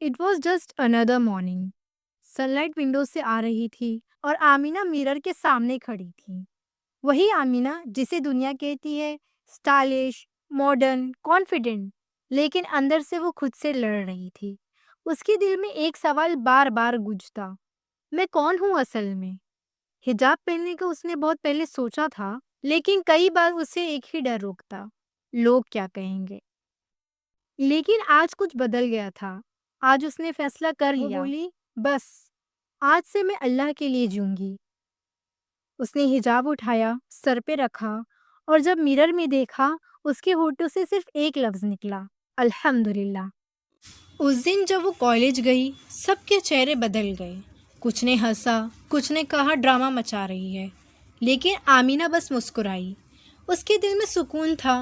It was just another morning. Sunlight window से आ रही थी और आमिना मिरर के सामने खड़ी थी। वही आमिना जिसे दुनिया कहती है स्टाइलिश, मॉडर्न, कॉन्फिडेंट, लेकिन अंदर से वो खुद से लड़ रही थी। उसके दिल में एक सवाल बार बार गूंजता, मैं कौन हूँ असल में? हिजाब पहनने का उसने बहुत पहले सोचा था, लेकिन कई बार उसे एक ही डर रोकता, लोग क्या कहेंगे। लेकिन आज कुछ बदल गया था। आज उसने फैसला कर लिया। वो बोली, बस आज से मैं अल्लाह के लिए जीऊंगी। उसने हिजाब उठाया, सर पे रखा और जब मिरर में देखा, उसके होठों से सिर्फ एक लफ्ज निकला, अल्हम्दुलिल्लाह। उस दिन जब वो कॉलेज गई, सबके चेहरे बदल गए। कुछ ने हंसा, कुछ ने कहा ड्रामा मचा रही है, लेकिन आमीना बस मुस्कुराई। उसके दिल में सुकून था।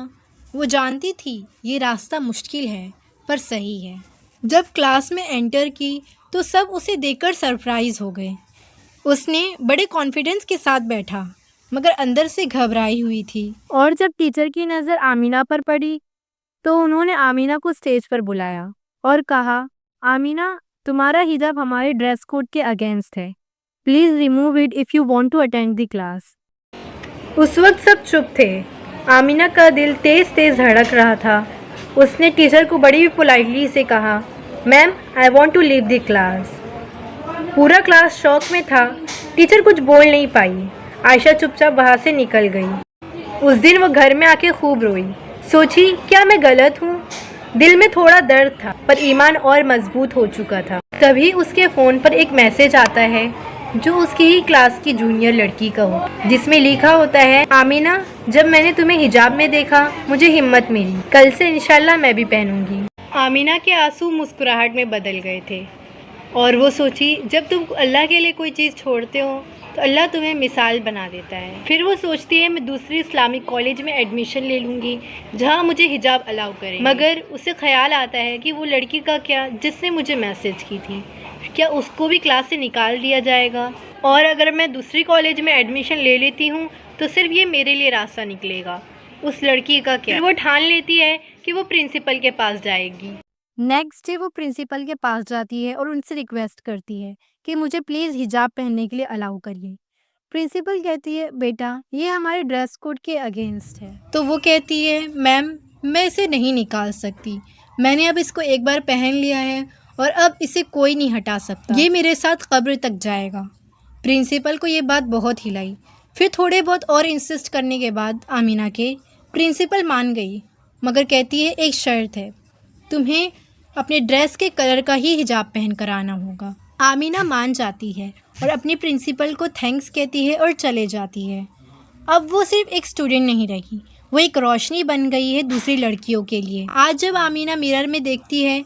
वो जानती थी ये रास्ता मुश्किल है पर सही है। जब क्लास में एंटर की तो सब उसे देखकर सरप्राइज हो गए। उसने बड़े कॉन्फिडेंस के साथ बैठा, मगर अंदर से घबराई हुई थी। और जब टीचर की नज़र आमीना पर पड़ी तो उन्होंने आमीना को स्टेज पर बुलाया और कहा, आमीना, तुम्हारा हिजाब हमारे ड्रेस कोड के अगेंस्ट है। Please remove it if you want to attend the class. उस वक्त सब चुप थे। आमीना का दिल तेज़ तेज़ धड़क रहा था। उसने टीचर को बड़ी पोलाइटली से कहा, ma'am, I want to leave the class. पूरा क्लास शॉक में था। टीचर कुछ बोल नहीं पाई। आयशा चुपचाप वहाँ से निकल गई। उस दिन वो घर में आके खूब रोई। सोची, क्या मैं गलत हूँ? दिल में थोड़ा दर्द था, पर ईमान और मजबूत हो चुका था। तभी उसके फ़ोन पर एक मैसेज आता है जो उसकी ही क्लास की जूनियर लड़की का हो, जिसमें लिखा होता है, आमीना, जब मैंने तुम्हें हिजाब में देखा मुझे हिम्मत मिली। कल से इंशाल्लाह मैं भी पहनूंगी। आमीना के आंसू मुस्कुराहट में बदल गए थे और वो सोची, जब तुम अल्लाह के लिए कोई चीज़ छोड़ते हो तो अल्लाह तुम्हें मिसाल बना देता है। फिर वो सोचती है, मैं दूसरी इस्लामिक कॉलेज में एडमिशन ले लूँगी जहाँ मुझे हिजाब अलाउ करें। मगर उसे ख्याल आता है कि वो लड़की का क्या जिसने मुझे मैसेज की थी, क्या उसको भी क्लास से निकाल दिया जाएगा? और अगर मैं दूसरी कॉलेज में एडमिशन ले लेती हूँ तो सिर्फ ये मेरे लिए रास्ता निकलेगा। उस लड़की का क्या? फिर वो ठान लेती है कि वो प्रिंसिपल के पास जाएगी। नेक्स्ट डे वो प्रिंसिपल के पास जाती है और उनसे रिक्वेस्ट करती है कि मुझे प्लीज़ हिजाब पहनने के लिए अलाउ करिए। प्रिंसिपल कहती है, बेटा, ये हमारे ड्रेस कोड के अगेंस्ट है। तो वो कहती है, मैम, मैं इसे नहीं निकाल सकती। मैंने अब इसको एक बार पहन लिया है और अब इसे कोई नहीं हटा सकता। ये मेरे साथ कब्र तक जाएगा। प्रिंसिपल को ये बात बहुत हिलाई। फिर थोड़े बहुत और इंसिस्ट करने के बाद आमीना के प्रिंसिपल मान गई, मगर कहती है, एक शर्त है, तुम्हें अपने ड्रेस के कलर का ही हिजाब पहन कर आना होगा। आमीना मान जाती है और अपने प्रिंसिपल को थैंक्स कहती है और चले जाती है। अब वो सिर्फ एक स्टूडेंट नहीं रही, वो एक रोशनी बन गई है दूसरी लड़कियों के लिए। आज जब आमीना मिरर में देखती है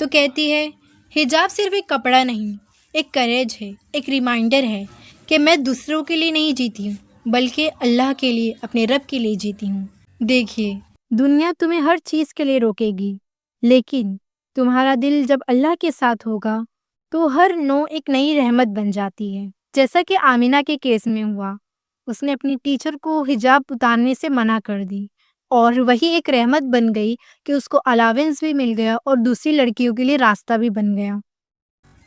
तो कहती है, हिजाब सिर्फ एक कपड़ा नहीं, एक करेज है, एक रिमाइंडर है कि मैं दूसरों के लिए नहीं जीती हूँ, बल्कि अल्लाह के लिए, अपने रब के लिए जीती हूँ। देखिए, दुनिया तुम्हें हर चीज़ के लिए रोकेगी, लेकिन तुम्हारा दिल जब अल्लाह के साथ होगा तो हर नो एक नई रहमत बन जाती है। जैसा कि आमीना के केस में हुआ, उसने अपनी टीचर को हिजाब उतारने से मना कर दी और वही एक रहमत बन गई कि उसको अलावेंस भी मिल गया और दूसरी लड़कियों के लिए रास्ता भी बन गया।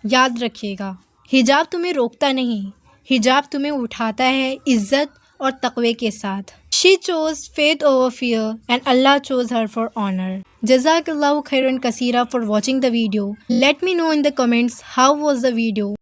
याद रखिएगा, हिजाब तुम्हें रोकता नहीं, हिजाब तुम्हें उठाता है इज्जत और तकवे के साथ। She chose faith over fear and Allah chose her for honor. Jazakallahu khairan kaseera for watching the video. Let me know in the comments how was the video.